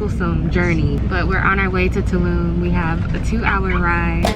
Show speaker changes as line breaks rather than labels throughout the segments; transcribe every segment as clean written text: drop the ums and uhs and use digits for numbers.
troublesome journey, but we're on our way to Tulum. We have a 2-hour ride.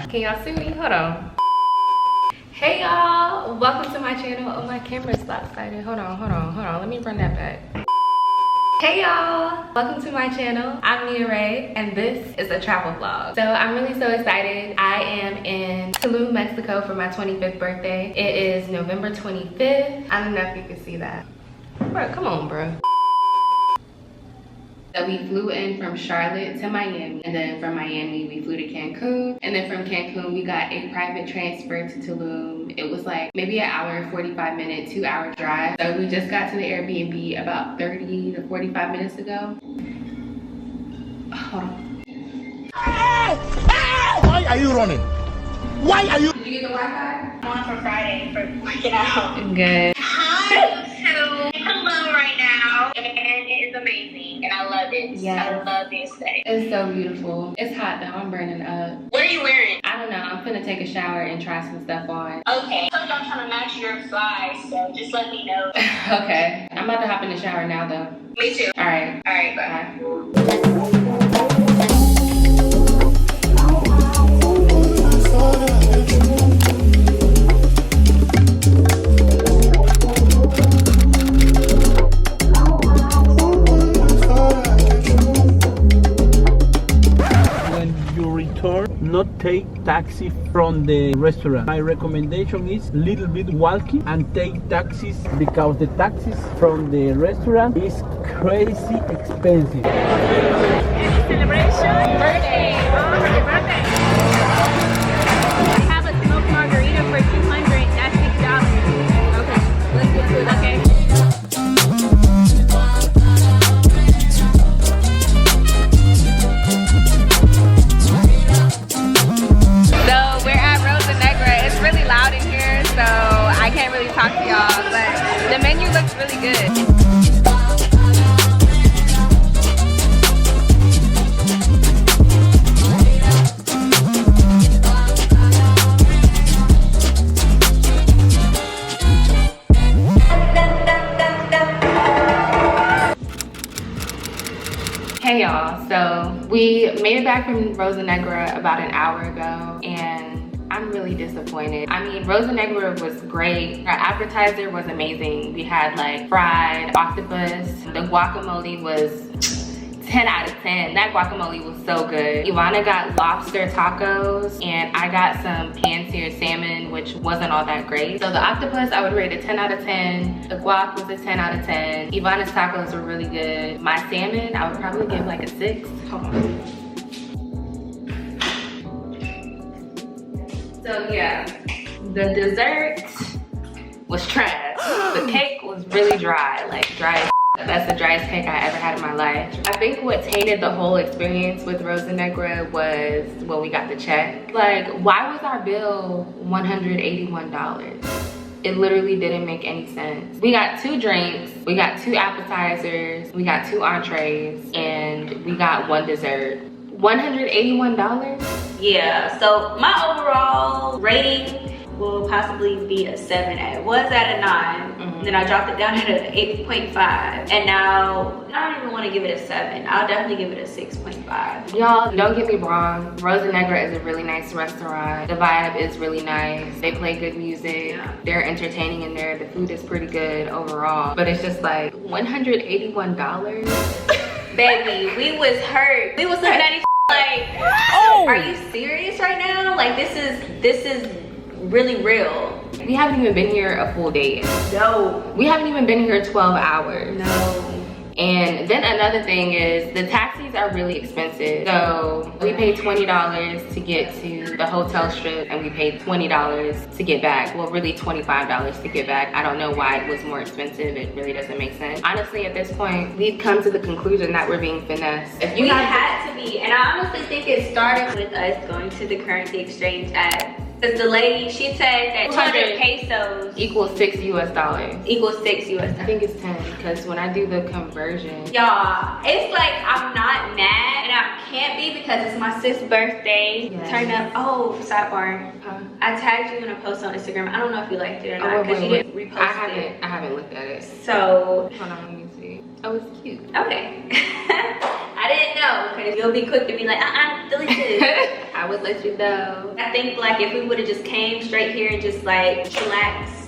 Can y'all see me? Hold on. Hey y'all, welcome to my channel. Oh, my camera's lopsided. Hold on. Let me run that back. Hey y'all, welcome to my channel. I'm Nia Ray, and this is a travel vlog. So I'm really so excited. I am in Tulum, Mexico for my 25th birthday. It is November 25th. I don't know if you can see that. Bro, come on, bro. So we flew in from Charlotte to Miami, and then from Miami we flew to Cancun, and then from Cancun we got a private transfer to Tulum. It was like maybe an hour, 45 minute, 2-hour drive. So we just got to the Airbnb about 30 to 45 minutes ago. Hold on.
Why are you running? Why are you?
Did you get the Wi-Fi?
On for Friday for working out.
Good.
Hi, YouTube. Hello right now. And it is amazing. And I love it.
Yes.
I love the aesthetic.
It's so beautiful. It's hot though, I'm burning up.
What are you wearing?
I don't know, I'm finna take a shower and try some stuff on.
Okay. So I'm trying to match your size, so just let me know.
Okay. I'm about to hop in the shower now though.
Me too.
Alright.
Alright,
Bye.
Not take taxi from the restaurant. My recommendation is little bit walking and take taxis because the taxis from the restaurant is crazy expensive.
Celebration? Birthday. Oh, happy birthday. I have a smoked margarita for $200. That's $6. Okay. Let's do it. Okay.
So I can't really talk to y'all, but the menu looks really good. Hey y'all, so we made it back from Rosa Negra about an hour ago, and I'm really disappointed. I mean, Rosa Negra was great. Our appetizer was amazing. We had like fried octopus. The guacamole was 10 out of 10. That guacamole was so good. Ivana got lobster tacos, and I got some pan-seared salmon, which wasn't all that great. So the octopus, I would rate a 10 out of 10. The guac was a 10 out of 10. Ivana's tacos were really good. My salmon, I would probably give like a 6. Hold on. So yeah, the dessert was trash. The cake was really dry, like dry. That's the driest cake I ever had in my life. I think what tainted the whole experience with Rosa Negra was when we got the check. Like, why was our bill $181? It literally didn't make any sense. We got 2 drinks, we got 2 appetizers, we got 2 entrees, and we got 1 dessert. $181?
Yeah, so my overall rating will possibly be a 7. It was at a 9, then I dropped it down at an 8.5, and now I don't even want to give it a 7. I'll definitely give it a 6.5.
Y'all, don't get me wrong, Rosa Negra is a really nice restaurant. The vibe is really nice. They play good music.
Yeah.
They're entertaining in there. The food is pretty good overall, but it's just like $181.
Baby, we was hurt. We was looking at each other like, are you serious right now? Like, this is really real.
We haven't even been here a full day yet.
No.
We haven't even been here 12 hours.
No.
And then another thing is the taxis are really expensive. So we paid $20 to get to the hotel strip and we paid $20 to get back. Well, really $25 to get back. I don't know why it was more expensive. It really doesn't make sense. Honestly, at this point, we've come to the conclusion that we're being finessed. If
We had to be, and I honestly think it started with us going to the currency exchange app. Because the lady, she said that 200 pesos
equals $6 US.
equals $6 US.
I think it's 10 because when I do the conversion.
Y'all, it's like I'm not mad and I can't be because it's my sis' birthday.
Yes.
Turn up. Oh, sidebar. I tagged you in a post on Instagram. I don't know if you liked it or not because you didn't repost it.
I haven't looked at it.
So,
hold on, let me see. Oh, it's cute.
okay. I didn't know because you'll be quick to be like, delete this.
I would let you know.
I think like if we would have just came straight here and just like chillaxed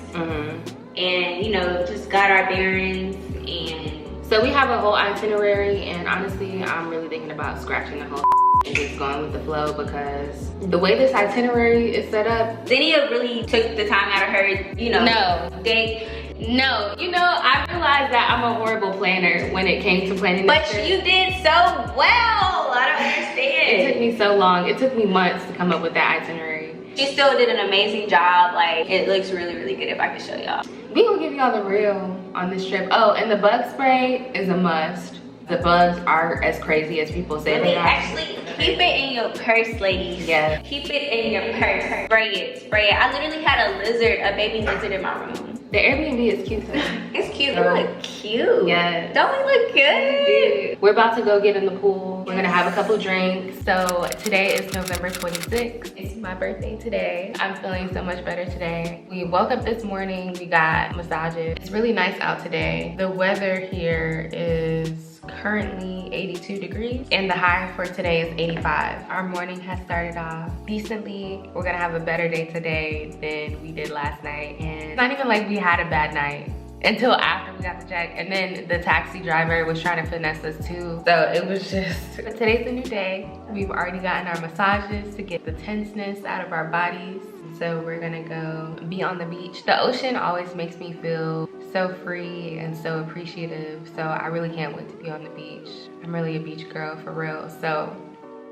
and you know just got our bearings and
so we have a whole itinerary and honestly I'm really thinking about scratching the whole and just going with the flow because the way this itinerary is set up,
Zennia really took the time out of her, you know, day.
No, you know, I realized that I'm a horrible planner when it came to planning this
But
trip.
you did so well. I don't understand.
It took me so long. It took me months to come up with that itinerary.
She still did an amazing job. Like, it looks really, really good if I can show y'all.
We gonna give y'all the real on this trip. Oh, and the bug spray is a must. The bugs are as crazy as people say they are.
Actually, keep it in your purse, ladies.
Yeah.
Keep it in your purse. Spray it, spray it. I literally had a baby lizard in my room.
The Airbnb is cute too.
It's cute. It look cute.
Yeah.
Don't we look good?
We're about to go get in the pool. We're gonna have a couple drinks. So today is November 26th. It's my birthday today. I'm feeling so much better today. We woke up this morning, we got massages. It's really nice out today. The weather here is currently 82 degrees and the high for today is 85. Our morning has started off decently. We're gonna have a better day today than we did last night. And it's not even like we had a bad night until after we got the check, and then the taxi driver was trying to finesse us too. So it was just, but today's a new day. We've already gotten our massages to get the tenseness out of our bodies. So we're gonna go be on the beach. The ocean always makes me feel so free and so appreciative. So I really can't wait to be on the beach. I'm really a beach girl for real. So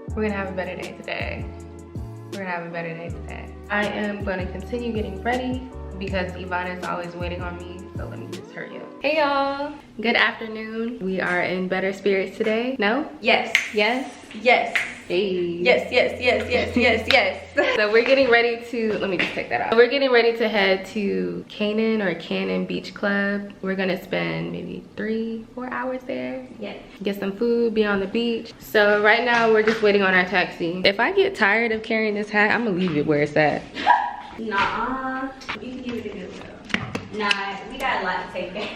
we're gonna have a better day today. We're gonna have a better day today. I am gonna continue getting ready because Ivana is always waiting on me. So let me just hurry up. Hey y'all, good afternoon. We are in better spirits today. No?
Yes.
Yes?
Yes.
Hey.
Yes, yes, yes, yes, yes, yes.
So we're getting ready to, let me just take that out. We're getting ready to head to Kanan Beach Club. We're gonna spend maybe 3-4 hours there.
Yes.
Get some food, be on the beach. So right now we're just waiting on our taxi. If I get tired of carrying this hat, I'm gonna leave it where it's at.
Nah, you can give it a good go. Nah, we got a lot to take back.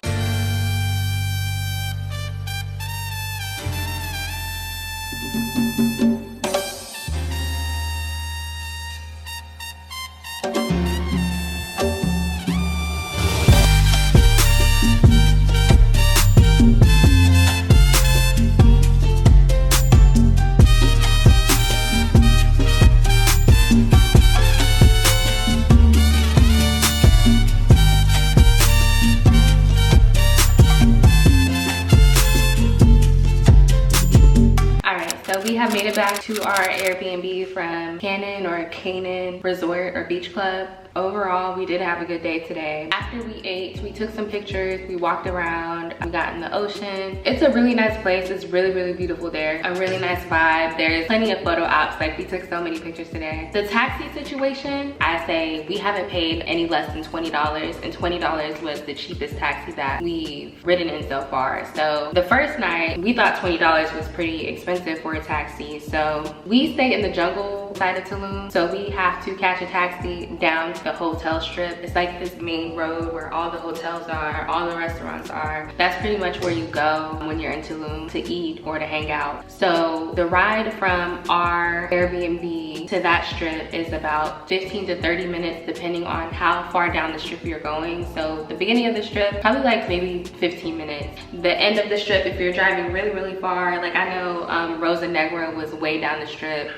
We have made it back to our Airbnb from Kanan Resort or Beach Club. Overall, we did have a good day today. After we ate, we took some pictures, we walked around, we got in the ocean. It's a really nice place. It's really, really beautiful there. A really nice vibe. There's plenty of photo ops. Like, we took so many pictures today. The taxi situation, I say we haven't paid any less than $20, and $20 was the cheapest taxi that we've ridden in so far. So the first night, we thought $20 was pretty expensive for a taxi. So we stay in the jungle side of Tulum. So we have to catch a taxi down to the hotel strip. It's like this main road where all the hotels are, all the restaurants are. That's pretty much where you go when you're in Tulum to eat or to hang out. So the ride from our Airbnb to that strip is about 15 to 30 minutes depending on how far down the strip you're going. So the beginning of the strip, probably like maybe 15 minutes. The end of the strip, if you're driving really far, like I know Rosa Negra was way down the strip.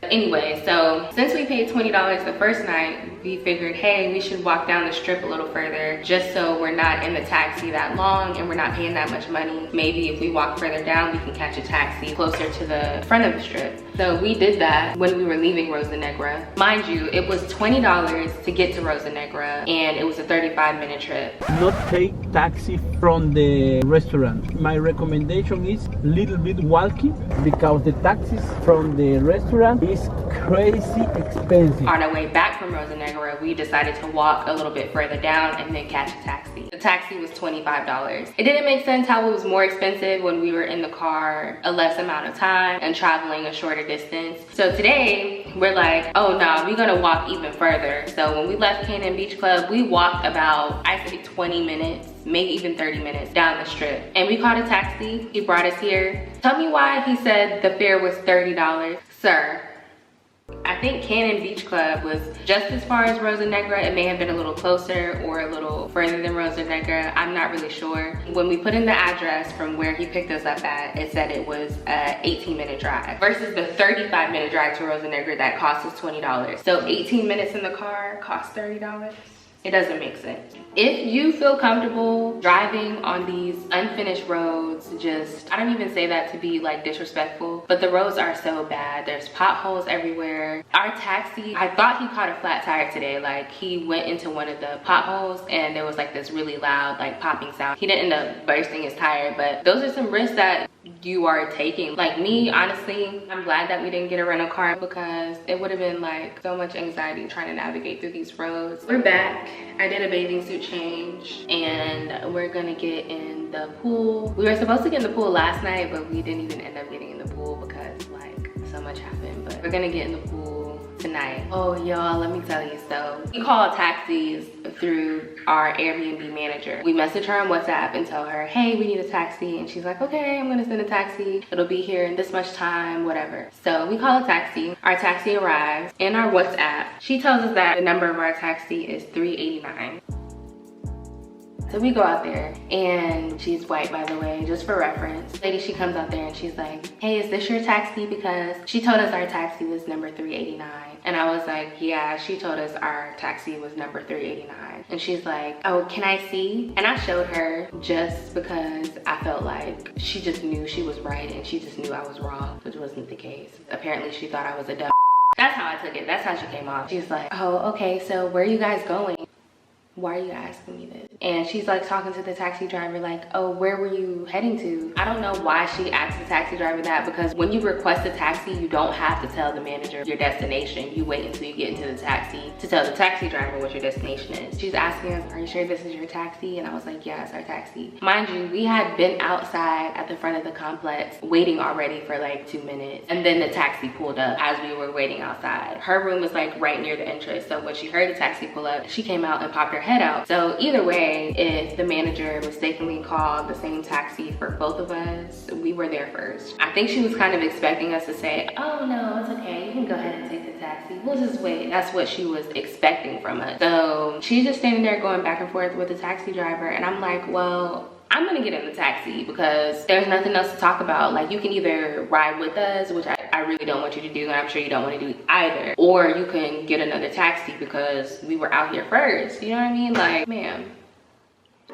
Anyway, so since we paid $20 the first night, we figured, hey, we should walk down the strip a little further just so we're not in the taxi that long and we're not paying that much money. Maybe if we walk further down, we can catch a taxi closer to the front of the strip. So we did that when we were leaving Rosa Negra. Mind you, it was $20 to get to Rosa Negra and it was a 35-minute trip.
Not take taxi from the restaurant. My recommendation is little bit walking because the taxis from the restaurant is crazy expensive.
On our way back from Rosa Negra, we decided to walk a little bit further down and then catch a taxi. The taxi was $25. It didn't make sense how it was more expensive when we were in the car a less amount of time and traveling a shorter distance. So today, we're like, oh no, we're gonna walk even further. So when we left Canan Beach Club, we walked about, I say 20 minutes, maybe even 30 minutes down the strip. And we caught a taxi, he brought us here. Tell me why he said the fare was $30. Sir, I think Canan Beach Club was just as far as Rosa Negra. It may have been a little closer or a little further than Rosa Negra. I'm not really sure. When we put in the address from where he picked us up at, it said it was a 18-minute drive versus the 35-minute drive to Rosa Negra that cost us $20. So 18 minutes in the car costs $30. It doesn't make sense. If you feel comfortable driving on these unfinished roads, I don't even say that to be like disrespectful, but the roads are so bad. There's potholes everywhere. Our taxi, I thought he caught a flat tire today. Like he went into one of the potholes and there was like this really loud like popping sound. He didn't end up bursting his tire, but those are some risks that you are taking. Like me, honestly, I'm glad that we didn't get a rental car because it would have been like so much anxiety trying to navigate through these roads. We're back. I did a bathing suit change and we're gonna get in the pool. We were supposed to get in the pool last night, but we didn't even end up getting in the pool because like so much happened. But we're gonna get in the pool tonight. Oh y'all, let me tell you. So we call taxis through our Airbnb manager. We message her on WhatsApp and tell her, hey, we need a taxi. And she's like, okay, I'm gonna send a taxi. It'll be here in this much time, whatever. So we call a taxi. Our taxi arrives in our WhatsApp. She tells us that the number of our taxi is 389. So we go out there and she's white, by the way, just for reference. Lady, she comes out there and she's like, hey, is this your taxi? Because she told us our taxi was number 389. And I was like, yeah, she told us our taxi was number 389. And she's like, oh, can I see? And I showed her just because I felt like she just knew she was right and she just knew I was wrong, which wasn't the case. Apparently she thought I was a dumb. That's how I took it. That's how she came off. She's like, oh, okay, so where are you guys going? Why are you asking me this? And she's like talking to the taxi driver like, oh, where were you heading to? I don't know why she asked the taxi driver that, because when you request a taxi, you don't have to tell the manager your destination. You wait until you get into the taxi to tell the taxi driver what your destination is. She's asking us, are you sure this is your taxi? And I was like, yeah, it's our taxi. Mind you, we had been outside at the front of the complex waiting already for like 2 minutes. And then the taxi pulled up as we were waiting outside. Her room was like right near the entrance. So when she heard the taxi pull up, she came out and popped her head out. So either way, if the manager mistakenly called the same taxi for both of us, we were there first. I think she was kind of expecting us to say, oh no, it's okay, you can go ahead and take the taxi, we'll just wait. That's what she was expecting from us. So she's just standing there going back and forth with the taxi driver, and I'm like, well, I'm gonna get in the taxi because there's nothing else to talk about. Like, you can either ride with us, which I really don't want you to do, and I'm sure you don't want to do either, or you can get another taxi because we were out here first. You know what I mean? Like, ma'am.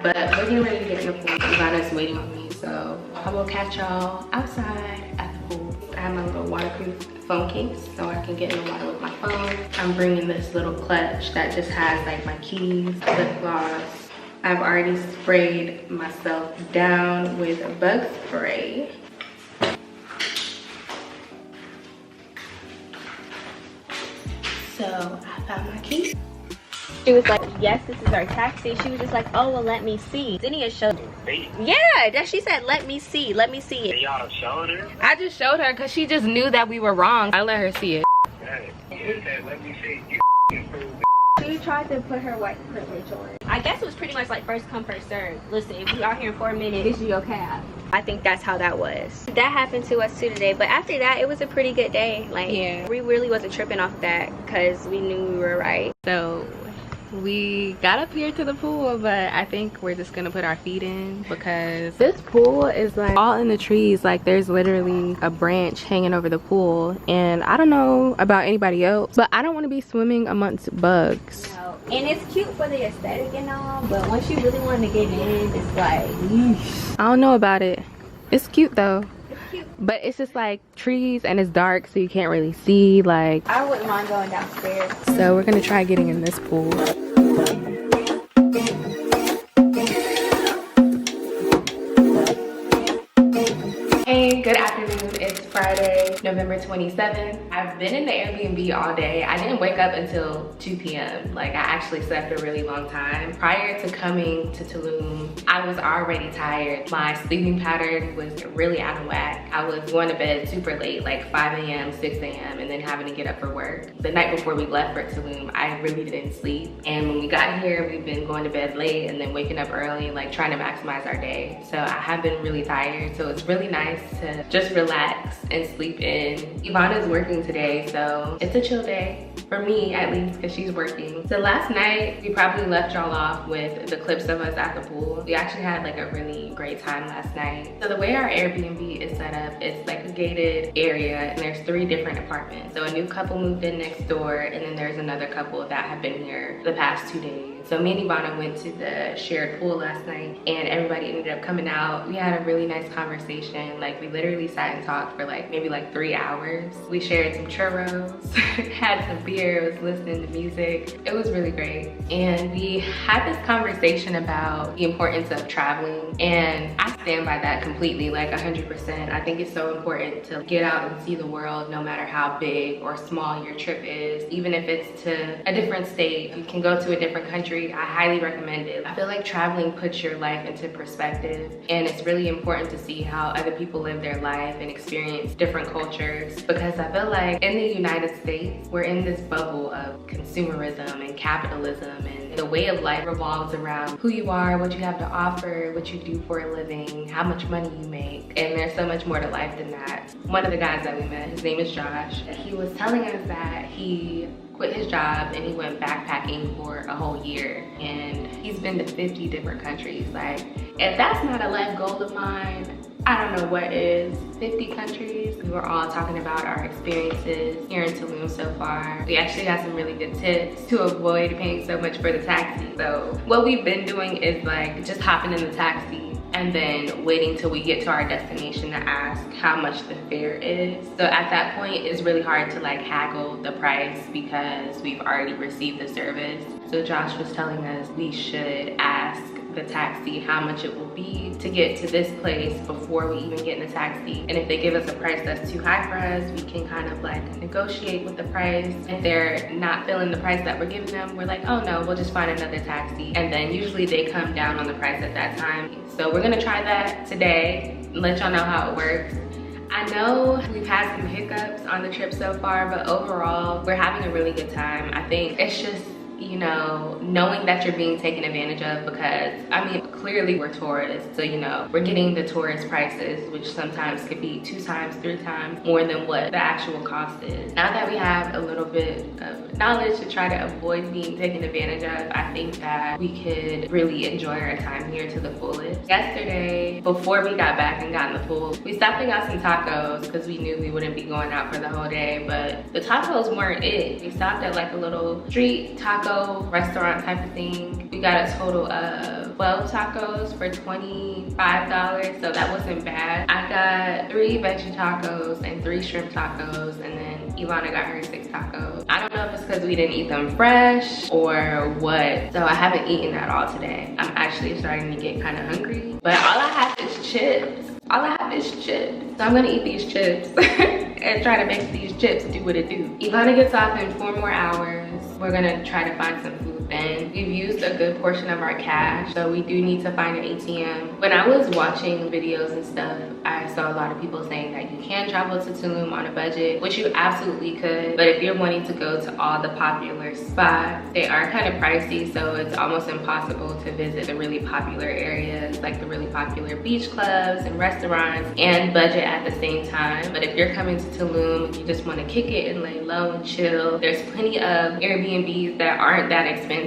But we're getting ready to get in the pool. Ivana's waiting on me, so I will catch y'all outside at the pool. I have my little waterproof phone case so I can get in the water with my phone. I'm bringing this little clutch that just has like my keys, lip gloss. I've already sprayed myself down with bug spray. So I found my key.
She was like, yes, this is our taxi. She was just like, oh, well, let me see. Zinnia showed it. Yeah, that she said, let me see it.
Y'all showed her?
I just showed her because she just knew that we were wrong. I let her see it.
Hey, you said, let me see.
She tried to put her white privilege on. I I guess it was pretty much like first come, first serve. Listen, if you out here in 4 minutes, this is your cab. I think that's how that was. That happened to us too today, but after that, it was a pretty good day. Like, yeah, we really wasn't tripping off that because we knew we were right.
So we got up here to the pool, but I think we're just gonna put our feet in because this pool is like all in the trees. Like there's literally a branch hanging over the pool, and I don't know about anybody else, but I don't want to be swimming amongst bugs.
No. And it's cute for the aesthetic and all, but once you really want to get in, it's like, yeesh.
I don't know about it. It's cute though. But it's just like trees and it's dark, so you can't really see. Like,
I wouldn't mind going downstairs.
So we're gonna try getting in this pool. Hey, good afternoon. It's Friday, November 27th. I've been in the Airbnb all day. I didn't wake up until 2 p.m. Like, I actually slept a really long time. Prior to coming to Tulum, I was already tired. My sleeping pattern was really out of whack. I was going to bed super late, like 5 a.m., 6 a.m., and then having to get up for work. The night before we left for Tulum, I really didn't sleep. And when we got here, we've been going to bed late and then waking up early, like trying to maximize our day. So I have been really tired. So it's really nice to just relax and sleep in. Ivana's working today, so it's a chill day. For me, at least, because she's working. So last night, we probably left y'all off with the clips of us at the pool. We actually had like a really great time last night. So the way our Airbnb is set up, it's like a gated area, and there's 3 different apartments. So a new couple moved in next door, and then there's another couple that have been here the past 2 days. So me and Ivana went to the shared pool last night, and everybody ended up coming out. We had a really nice conversation. Like, we literally sat and talked for like maybe like 3 hours. We shared some churros, had some beer, was listening to music. It was really great. And we had this conversation about the importance of traveling, and I stand by that completely, like 100%. I think it's so important to get out and see the world, no matter how big or small your trip is. Even if it's to a different state, you can go to a different country, I highly recommend it. I feel like traveling puts your life into perspective, and it's really important to see how other people live their life and experience different cultures, because I feel like in the United States, we're in this bubble of consumerism and capitalism, and the way of life revolves around who you are, what you have to offer, what you do for a living, how much money you make, and there's so much more to life than that. One of the guys that we met, his name is Josh, he was telling us that he quit his job and he went backpacking for a whole year, and he's been to 50 different countries. Like, if that's not a life goal of mine, I don't know what is. 50 countries. We were all talking about our experiences here in Tulum so far. We actually got some really good tips to avoid paying so much for the taxi. So what we've been doing is like just hopping in the taxi and then waiting till we get to our destination to ask how much the fare is. So at that point, it's really hard to like haggle the price because we've already received the service. So Josh was telling us we should ask the taxi how much it will be to get to this place before we even get in the taxi. And if they give us a price that's too high for us, we can kind of like negotiate with the price. If they're not feeling the price that we're giving them, we're like, oh no, we'll just find another taxi. And then usually they come down on the price at that time. So we're gonna try that today, let y'all know how it works. I know we've had some hiccups on the trip so far, but overall, we're having a really good time. I think it's just, you know, knowing that you're being taken advantage of, because I mean, clearly we're tourists, so you know, we're getting the tourist prices, which sometimes could be 2 times, 3 times more than what the actual cost is. Now that we have a little bit of knowledge to try to avoid being taken advantage of, I think that we could really enjoy our time here to the fullest. Yesterday, before we got back and got in the pool, we stopped and got some tacos because we knew we wouldn't be going out for the whole day, but the tacos weren't it. We stopped at like a little street taco restaurant type of thing. We got a total of 12 tacos for $25, so that wasn't bad. I got 3 veggie tacos and 3 shrimp tacos, and then Ivana got her 6 tacos. I don't know if it's because we didn't eat them fresh or what, so I haven't eaten at all today. I'm actually starting to get kind of hungry, but all I have is chips. All I have is chips. So I'm gonna eat these chips and try to make these chips do what it do. Ivana gets off in 4 more hours. We're gonna try to find some food spend. We've used a good portion of our cash, so we do need to find an ATM. When I was watching videos and stuff, I saw a lot of people saying that you can travel to Tulum on a budget, which you absolutely could. But if you're wanting to go to all the popular spots, they are kind of pricey, so it's almost impossible to visit the really popular areas, like the really popular beach clubs and restaurants, and budget at the same time. But if you're coming to Tulum, you just want to kick it and lay low and chill, there's plenty of Airbnbs that aren't that expensive.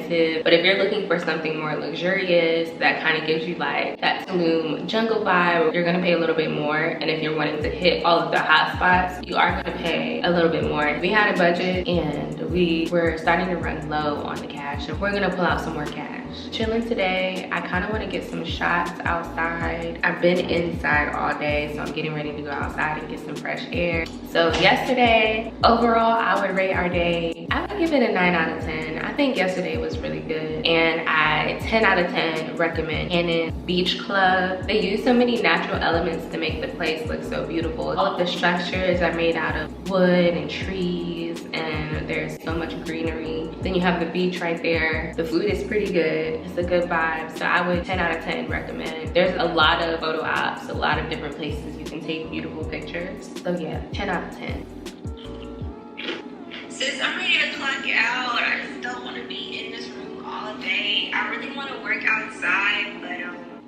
But if you're looking for something more luxurious that kind of gives you like that Tulum jungle vibe, you're gonna pay a little bit more. And if you're wanting to hit all of the hot spots, you are gonna pay a little bit more. We had a budget and we were starting to run low on the cash, so we're gonna pull out some more cash. Chilling today, I kind of want to get some shots outside. I've been inside all day, so I'm getting ready to go outside and get some fresh air. So yesterday, overall, I would rate our day, I would give it a 9 out of 10. I think yesterday was really good, and I 10 out of 10 recommend Kanan Beach Club. They use so many natural elements to make the place look so beautiful. All of the structures are made out of wood and trees, and there's so much greenery. Then you have the beach right there. The food is pretty good. It's a good vibe, so I would 10 out of 10 recommend. There's a lot of photo ops, a lot of different places you can take beautiful pictures. So yeah, 10 out of 10.
Sis, I'm ready to clock out. I just don't want to be in this room all day. I really want to work outside, but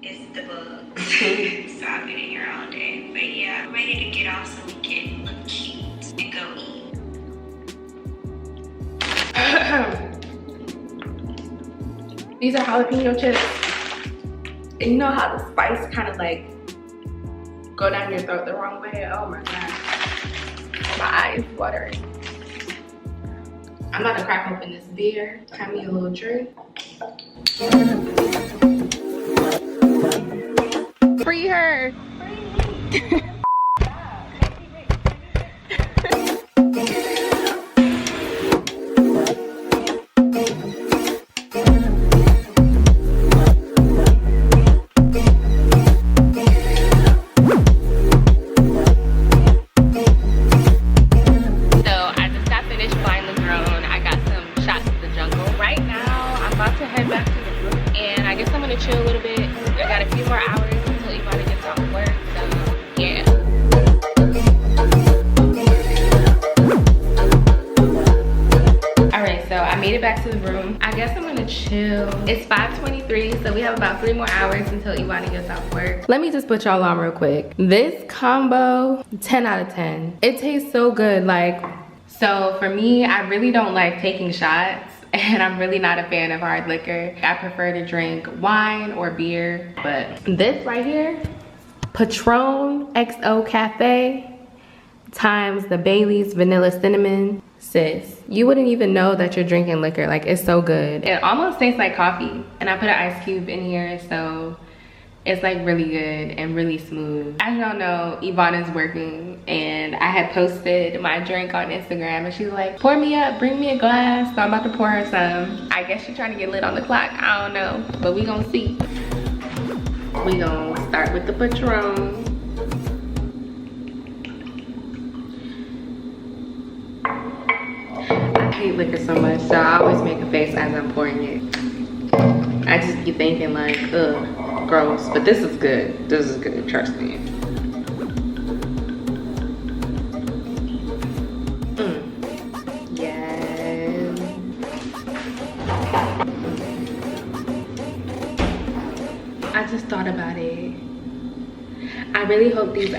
it's the bugs. So I've been in here all day. But yeah, I'm ready to get off so we can look cute and go eat.
These are jalapeno chips. And you know how the spice kind of like go down your throat the wrong way? Oh my God. My eyes watering. I'm about to crack open this beer. Have me a little drink. Free her. Chill a little bit. I got a few more hours until Ivana gets off work, so yeah. Alright, so I made it back to the room. I guess I'm gonna chill. It's 5:23, so we have about 3 more hours until Ivana gets off work. Let me just put y'all on real quick. This combo, 10 out of 10. It tastes so good. Like, so for me, I really don't like taking shots. And I'm really not a fan of hard liquor. I prefer to drink wine or beer. But this right here, Patron XO Cafe times the Bailey's Vanilla Cinnamon. Sis, you wouldn't even know that you're drinking liquor. Like, it's so good. It almost tastes like coffee. And I put an ice cube in here, so it's like really good and really smooth. As y'all know, Ivana's working, and I had posted my drink on Instagram, and she's like, pour me up, bring me a glass. So I'm about to pour her some. I guess she's trying to get lit on the clock. I don't know, but we gonna see. We gonna start with the Patron. I hate liquor so much, so I always make a face as I'm pouring it. I just be thinking like, ugh, gross. But this is good. This is good, trust me. Yes. I just thought about it. I really hope these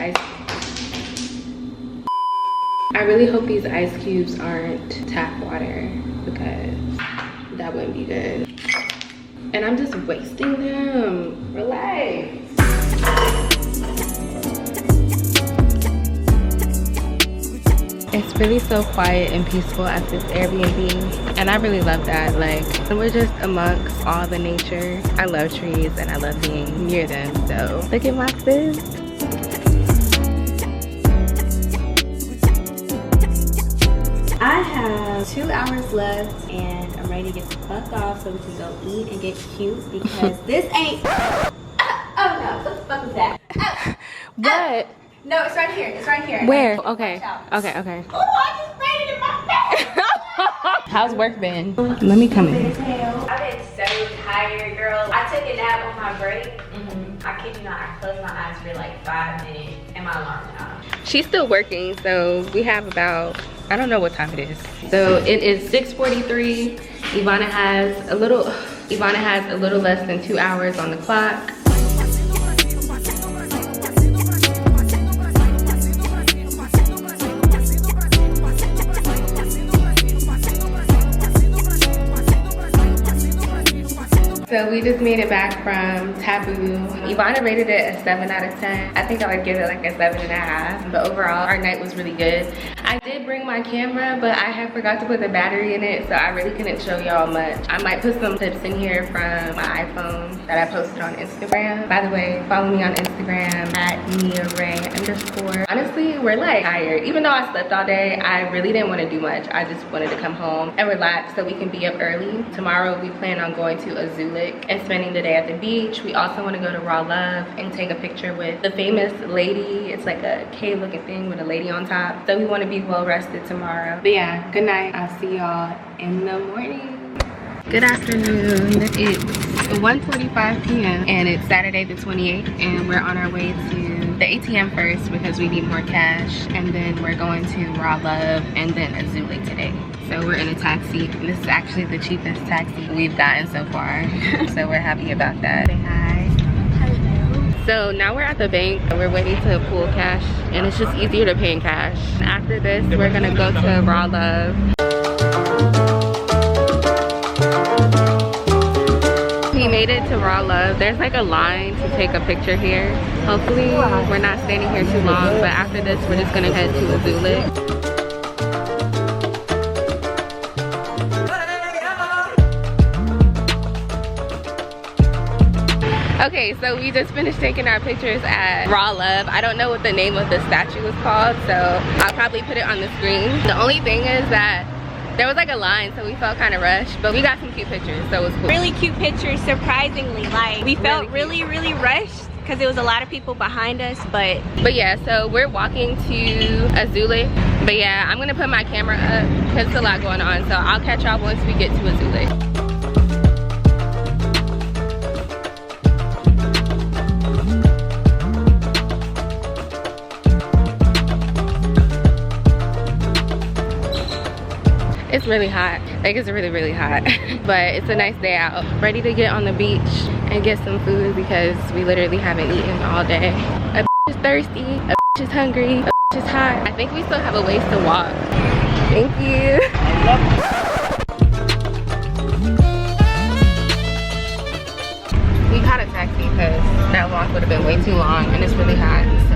ice cubes aren't tap water, because that wouldn't be good. And I'm just wasting them. Relax. It's really so quiet and peaceful at this Airbnb, and I really love that. Like, we're just amongst all the nature. I love trees and I love being near them. So look at my sis.
I have 2 hours left and I'm ready to get the fuck off so we can go eat and get cute, because this ain't oh no, what the fuck is that?
What?
No, it's right here. It's right here.
Where? Okay. Okay.
Oh, I just sprayed it in my face.
How's work been? Let me come in.
I
tired, girl. I took a nap on my break. I kid you not, I closed my eyes for like 5 minutes and my alarm went off.
She's still working, so we have about, I don't know what time it is. So it is 6:43. Ivana has a little less than 2 hours on the clock. So we just made it back from Taboo. Ivana rated it a 7 out of 10. I think I would give it like a 7.5. But overall, our night was really good. I did bring my camera, but I had forgot to put the battery in it, so I really couldn't show y'all much. I might put some clips in here from my iPhone that I posted on Instagram. By the way, follow me on Instagram at @NiaRay_. Honestly, we're like tired. Even though I slept all day, I really didn't want to do much. I just wanted to come home and relax so we can be up early. Tomorrow, we plan on going to Azulik and spending the day at the beach. We also want to go to Raw Love and take a picture with the famous lady. It's like a cave looking thing with a lady on top. So we want to be well rested tomorrow. But yeah, good night. I'll see y'all in the morning. Good afternoon. It's 1:45 p.m. and it's Saturday the 28th, and we're on our way to the ATM first because we need more cash, and then we're going to Raw Love and then Azulik today. So we're in a taxi, and this is actually the cheapest taxi we've gotten so far. So we're happy about that. Say hi. Hello. So now we're at the bank. We're waiting to pull cash, and it's just easier to pay in cash. After this, we're gonna go to Raw Love. We made it to Raw Love. There's like a line to take a picture here. Hopefully we're not standing here too long, but after this, we're just gonna head to Azulik. Okay, so we just finished taking our pictures at Raw Love. I don't know what the name of the statue is called, so I'll probably put it on the screen. The only thing is that there was like a line, so we felt kind of rushed, but we got some cute pictures, so it was cool.
Really cute pictures, surprisingly. Like, we felt really rushed because there was a lot of people behind us, but
yeah, so we're walking to Azulik. But yeah, I'm gonna put my camera up because there's a lot going on, so I'll catch y'all once we get to Azulik. It's really hot. Like, it's really hot. But it's a nice day out. Ready to get on the beach and get some food because we literally haven't eaten all day. A is thirsty, a is hungry, a is hot. I think we still have a ways to walk. Thank you. We caught a taxi because that walk would have been way too long and it's really hot. So.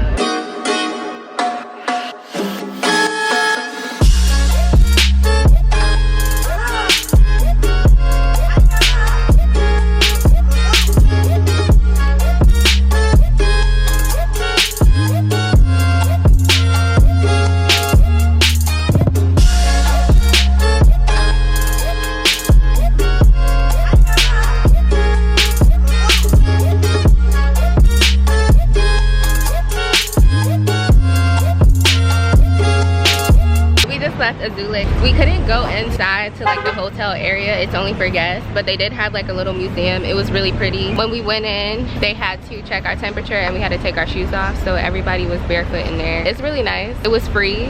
Left Azulik. We couldn't go inside to like the hotel area. It's only for guests, but they did have like a little museum. It was really pretty. When we went in, they had to check our temperature and we had to take our shoes off, so everybody was barefoot in there. It's really nice. It was free.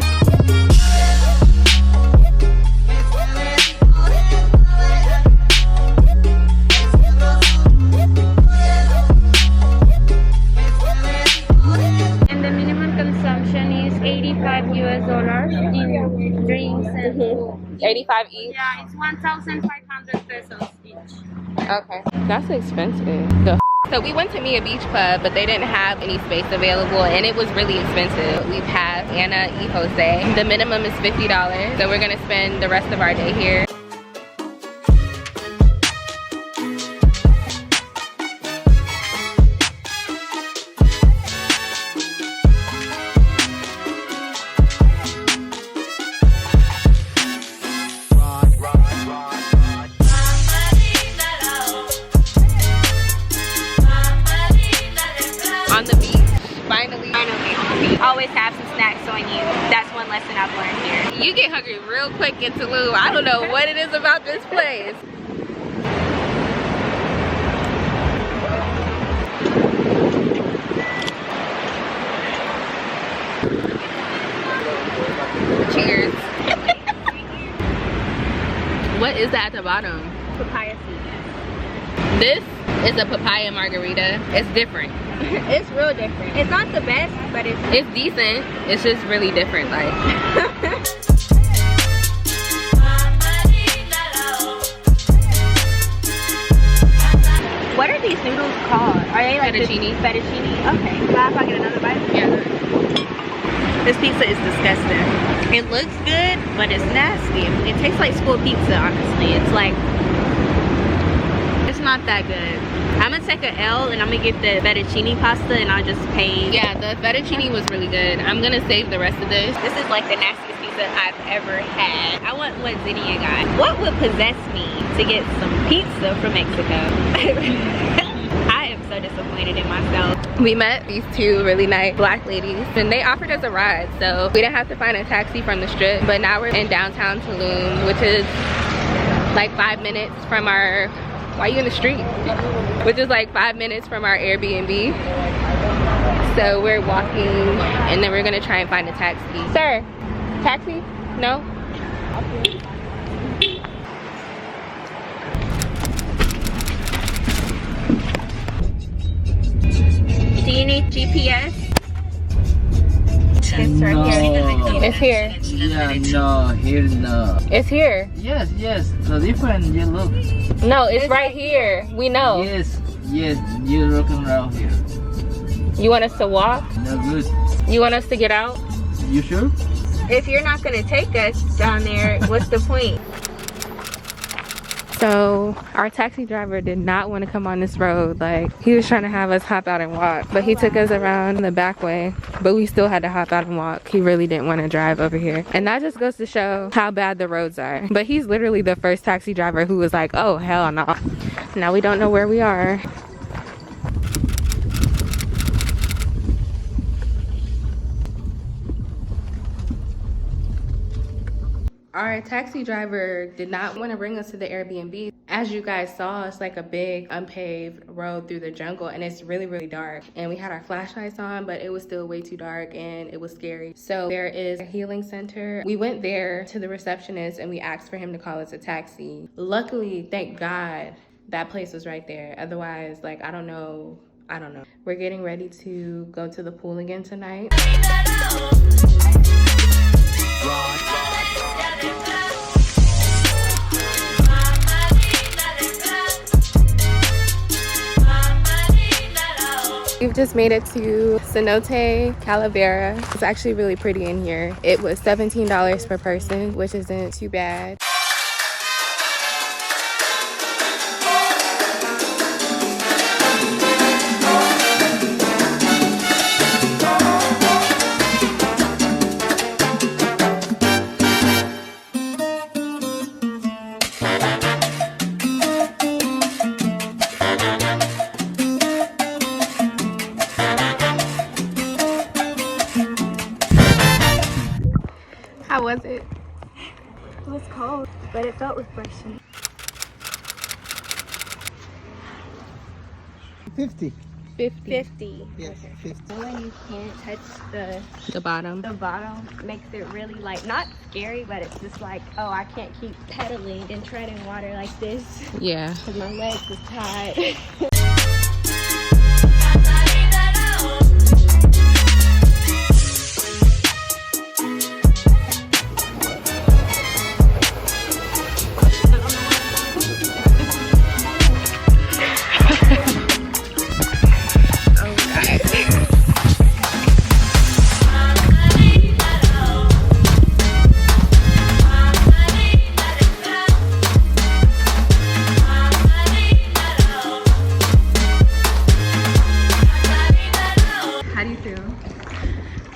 $85 in drinks and food.
85 each?
Yeah, it's 1,500 pesos each.
Okay, that's expensive. So we went to Mia Beach Club, but they didn't have any space available and it was really expensive. We passed Anna y Jose. The minimum is $50, so we're gonna spend the rest of our day here. On the beach, finally on the beach.
Always have some snacks on you. That's one lesson I've learned here.
You get hungry real quick in Tulum. I don't know what it is about this place. bottom.
Papaya seeds.
This is a papaya margarita. It's different.
It's real different. It's not the best, but it's
decent. It's just really different, like.
What are these noodles called? Are they like
fettuccine?
Fettuccine? Okay. If I get another bite?
Yeah.
This pizza is disgusting. It looks good, but it's nasty. It tastes like school pizza, honestly. It's like, it's not that good. I'm gonna take an L and I'm gonna get the fettuccine pasta and I'll just pay.
Yeah, the fettuccine was really good. I'm gonna save the rest of this.
This is like the nastiest pizza I've ever had. I want what Zinnia got. What would possess me to get some pizza from Mexico? I am so disappointed in myself.
We met these two really nice black ladies and they offered us a ride, so we didn't have to find a taxi from the strip. But now we're in downtown Tulum, which is like 5 minutes from our, why are you in the street? Which is like 5 minutes from our Airbnb. So we're walking and then we're gonna try and find a taxi. Sir, taxi? No?
Do you need GPS? It's right here.
It's here.
Yeah, no, here no.
It's here.
Yes, yes, the different you look.
No, it's right here. We know.
Yes, yes, you're looking around here.
You want us to walk?
No good.
You want us to get out?
You sure?
If you're not gonna take us down there, what's the point?
So our taxi driver did not want to come on this road. Like, he was trying to have us hop out and walk, but he took us around the back way, but we still had to hop out and walk. He really didn't want to drive over here. And that just goes to show how bad the roads are. But he's literally the first taxi driver who was like, oh hell no. Now we don't know where we are. Our taxi driver did not want to bring us to the Airbnb. As you guys saw, it's like a big unpaved road through the jungle and it's really, really dark. And we had our flashlights on, but it was still way too dark and it was scary. So there is a healing center. We went there to the receptionist and we asked for him to call us a taxi. Luckily, thank God, that place was right there. Otherwise, like, I don't know. We're getting ready to go to the pool again tonight. We've just made it to Cenote Calavera. It's actually really pretty in here. It was $17 per person, which isn't too bad. How was it?
It was cold, but it felt refreshing.
50.
50.
Yes, 50.
When you can't touch
The bottom.
the bottom makes it really like not scary, but it's just like, oh, I can't keep pedaling and treading water like this
Yeah.
because my legs is tied.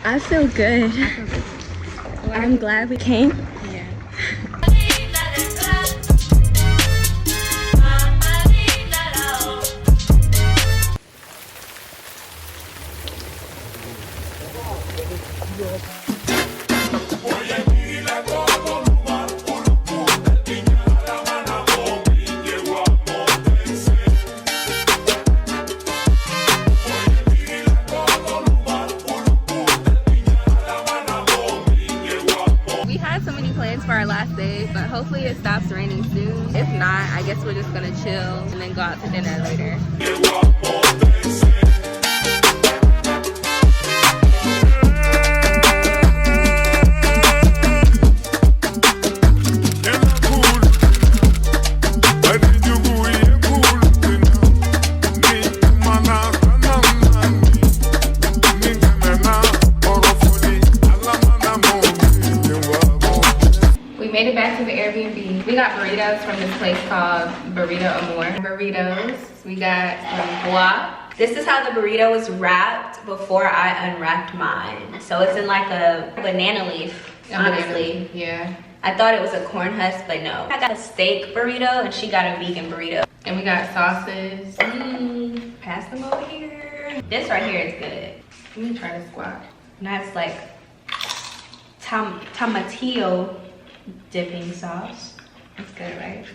I feel good. I'm glad we came. Yeah. For our last day, but
hopefully it stops raining soon. If not, I guess we're just gonna chill and then go out to dinner later.
Made it back to the Airbnb. We got burritos from this place called Burrito Amor. Burritos. We got some guac.
This is how the burrito was wrapped before I unwrapped mine. So it's in like a banana leaf, honestly.
Yeah.
I thought it was a corn husk, but no. I got a steak burrito and she got a vegan burrito.
And we got sauces.
Pass them over here. This right here is good.
Let me try this guac.
And that's like tomatillo dipping sauce. That's good, right?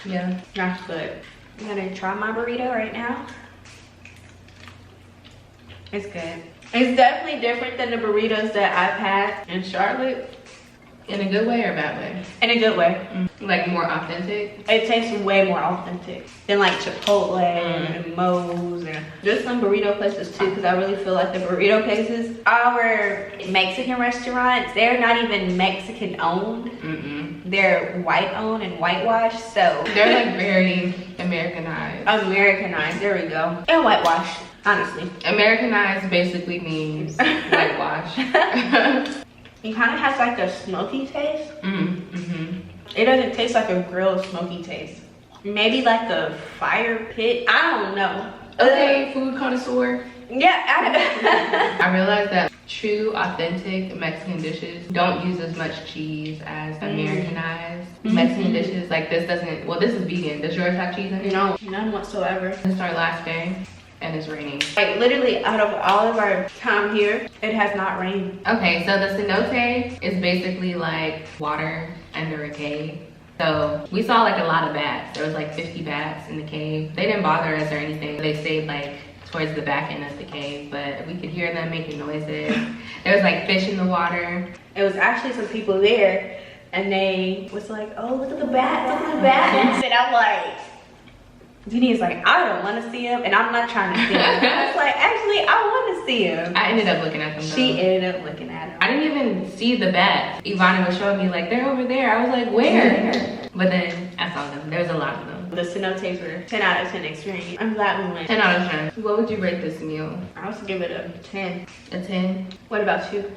Yeah,
That's good. I'm gonna try my burrito right now. It's good. It's definitely different than the burritos that I've had
in Charlotte. In a good way or bad way?
in a good way.
Like more authentic?
It tastes way more authentic than like Chipotle and Moe's and just some burrito places too, because I really feel like the burrito places, our Mexican restaurants, they're not even Mexican owned. They're white owned and whitewashed, so
They're like very Americanized.
Americanized, there we go. And whitewashed, honestly.
Americanized basically means whitewash.
It kind of has like a smoky taste. It doesn't taste like a grilled smoky taste. Maybe like a fire pit. I don't know.
Okay, food connoisseur.
Yeah.
I realized that true, authentic Mexican dishes don't use as much cheese as Americanized Mexican dishes. Like this doesn't, well, this is vegan. Does yours have cheese in it?
No, none whatsoever.
It's our last day and it's raining.
Like literally out of all of our time here, it has not rained.
Okay, so the cenote is basically like water under a cave. So we saw like a lot of bats. There was like 50 bats in the cave. They didn't bother us or anything. They stayed like towards the back end of the cave, but we could hear them making noises. There was like fish in the water.
It was actually some people there and they was like, oh, look at the bats, look at the bats. And I'm like, Jeannie's like, I don't want to see him and I'm not trying to see him. I was like, actually, I want to see him.
I ended up looking at them though.
She ended up looking at him.
I didn't even see the bats. Ivana was showing me like, they're over there. I was like, where? But then I saw them. There was a lot of them.
The cenotes were 10 out of 10 experience. I'm glad we went.
10 out of 10. What would you rate this meal?
I also give it a 10.
A 10?
What about you?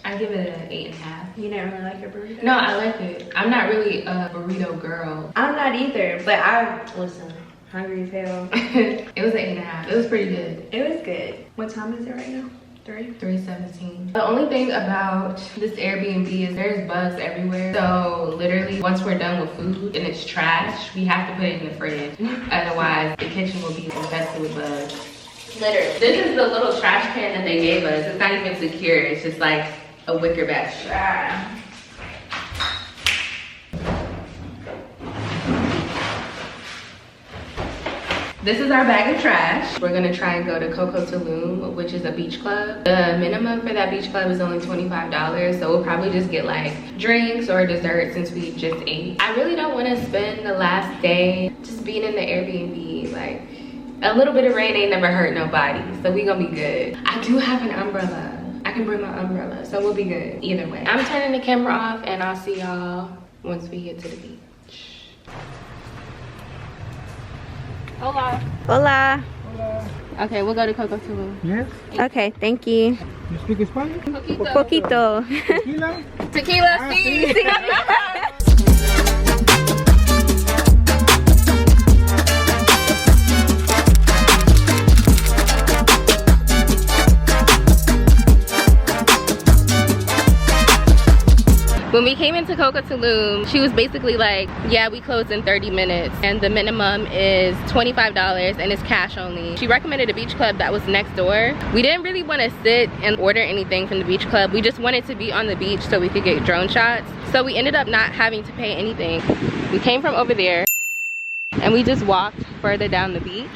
I give it an 8.5.
You didn't really like your burrito?
No, I like it. I'm not really a burrito girl.
I'm not either, but listen, hungry as hell.
It was an 8.5. It was pretty good.
It was good. What time is it right now?
3:17. The only thing about this Airbnb is there's bugs everywhere. So literally once we're done with food and it's trash, we have to put it in the fridge. Otherwise the kitchen will be infested with bugs. Literally. This is the little trash can that they gave us. It's not even secure. It's just like a wicker basket. This is our bag of trash. We're gonna try and go to Coco Tulum, which is a beach club. The minimum for that beach club is only $25, so we'll probably just get like drinks or dessert since we just ate. I really don't wanna spend the last day just being in the Airbnb. Like, a little bit of rain ain't never hurt nobody, so we gonna be good. I do have an umbrella. I can bring my umbrella, so we'll be good either way. I'm turning the camera off and I'll see y'all once we get to the beach. Hola.
Hola.
Hola.
Okay, we'll go to Coco Tulum.
Yes.
Okay, thank you.
You speak Spanish?
Poquito.
Tequila?
Tequila,
Ah,
sí. When we came into Coco Tulum, she was basically like, yeah, we closed in 30 minutes and the minimum is $25 and it's cash only. She recommended a beach club that was next door. We didn't really want to sit and order anything from the beach club. We just wanted to be on the beach so we could get drone shots. So we ended up not having to pay anything. We came from over there and we just walked further down the beach.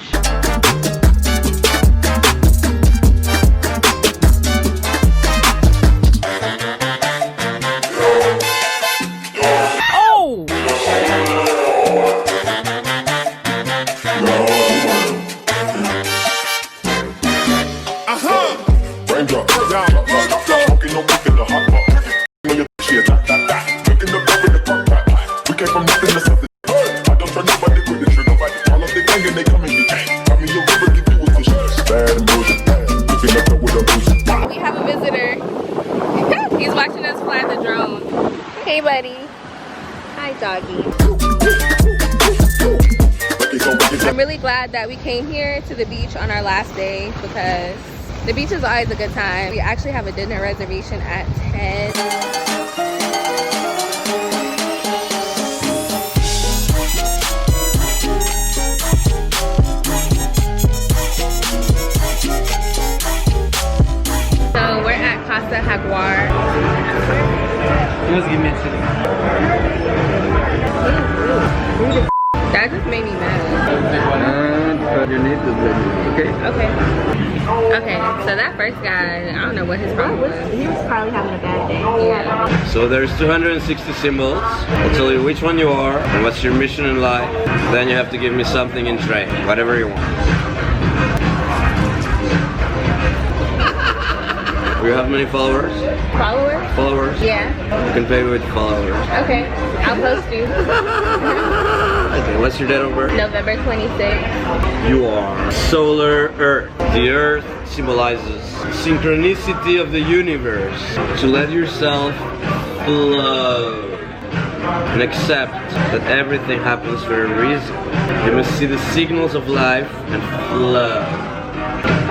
doggy. I'm really glad that we came here to the beach on our last day because the beach is always a good time. We actually have a dinner reservation at 10. So we're at Casa Jaguar.
Just give me a second.
That just made me mad.
You need to blend it, okay?
Okay. Okay, so that first guy, I don't know what his problem was.
He was probably having a bad day.
Yeah.
So there's 260 symbols. I'll tell you which one you are and what's your mission in life. Then you have to give me something in trade, whatever you want. You have many followers?
Followers?
Followers?
Yeah.
You can pay me with followers.
Okay, I'll post you.
Okay, what's your date of birth?
November 26th.
You are solar Earth. The Earth symbolizes synchronicity of the universe. To let yourself flow and accept that everything happens for a reason. You must see the signals of life and flow.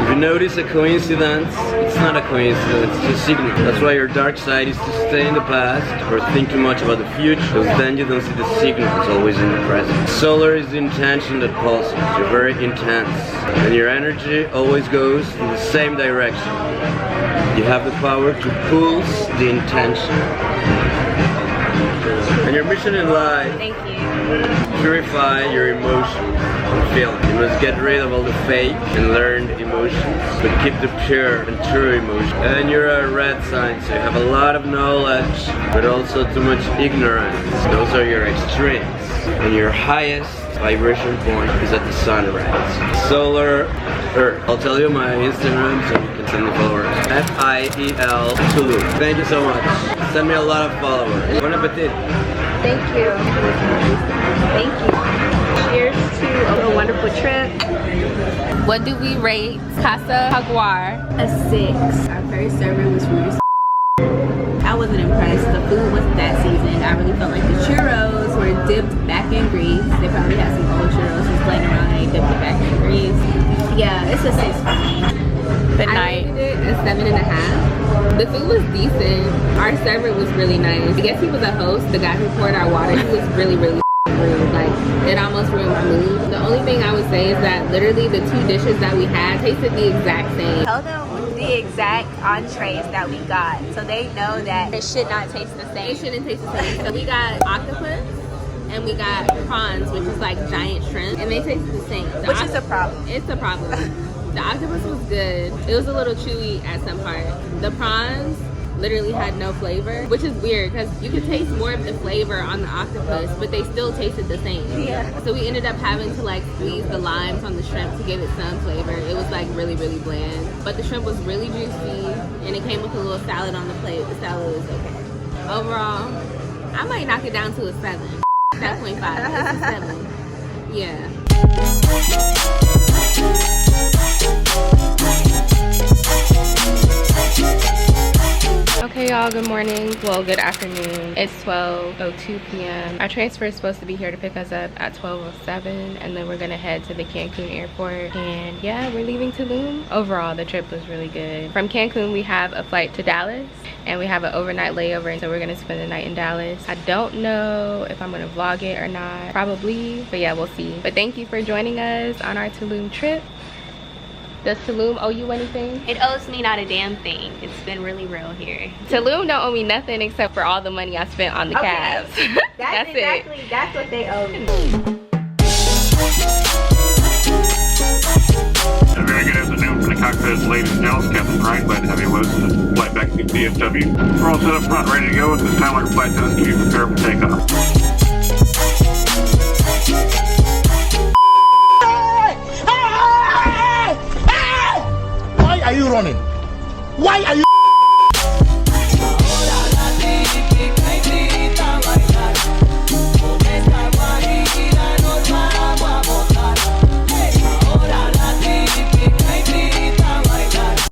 If you notice a coincidence, it's not a coincidence, it's a signal. That's why your dark side is to stay in the past or think too much about the future, because then you don't see the signal, it's always in the present. Solar is the intention that pulses. You're very intense, and your energy always goes in the same direction. You have the power to pulse the intention. And your mission in life,
Thank you.
purify your emotions and feelings. You must get rid of all the fake and learned emotions, but keep the pure and true emotions. And you're a red sign, so you have a lot of knowledge, but also too much ignorance. Those are your extremes. And your highest vibration point is at the sunrise. Solar Earth. I'll tell you my Instagram so you can send me followers. FIEL Tulum. Thank you so much. Send me a lot of followers. Bon appetit.
Thank you. Thank you. Cheers to a wonderful trip. What do we rate Casa Jaguar?
A 6. Our first server was rude. I wasn't impressed. The food wasn't that seasoned. I really felt like the churros were dipped back in grease. They probably had some old churros just laying around and they dipped it back in grease. Yeah, it's a 6 for me.
The night. I rated it a 7.5. The food was decent. Our server was really nice. I guess he was a host. The guy who poured our water, he was really rude. Like, it almost ruined my mood. The only thing I would say is that literally the 2 dishes that we had tasted the exact same.
Tell them the exact entrees that we got so they know that it should not taste the same.
It shouldn't taste the same. So we got octopus and we got prawns, which is like giant shrimp, and they tasted the same.
Which is a problem.
It's a problem. The octopus was good. It was a little chewy at some part. The prawns literally had no flavor, which is weird because you could taste more of the flavor on the octopus, but they still tasted the same.
Yeah.
So we ended up having to like squeeze the limes on the shrimp to give it some flavor. It was like really, really bland. But the shrimp was really juicy and it came with a little salad on the plate. The salad was okay. Overall, I might knock it down to a 7. 7.5. It's a 7. Yeah. Okay, y'all, good morning. Well, good afternoon. It's 12:02 p.m. Our transfer is supposed to be here to pick us up at 12:07, and then we're gonna head to the Cancun airport. And yeah, we're leaving Tulum. Overall, the trip was really good. From Cancun, we have a flight to Dallas, and we have an overnight layover, so we're gonna spend the night in Dallas. I don't know if I'm gonna vlog it or not, probably, but yeah, we'll see. But thank you for joining us on our Tulum trip. Does Tulum owe you anything?
It owes me not a damn thing. It's been really real here.
Tulum don't owe me nothing except for all the money I spent on the cabs. That's
exactly,
it.
that's what they owe me.
A very good afternoon from the cockpit, ladies and gentlemen. Captain Wright, glad to have you with us in this flight back to DFW. We're all set up front, ready to go. At this time, our flight attendants can you prepare for takeoff.
Why are you running? Why are you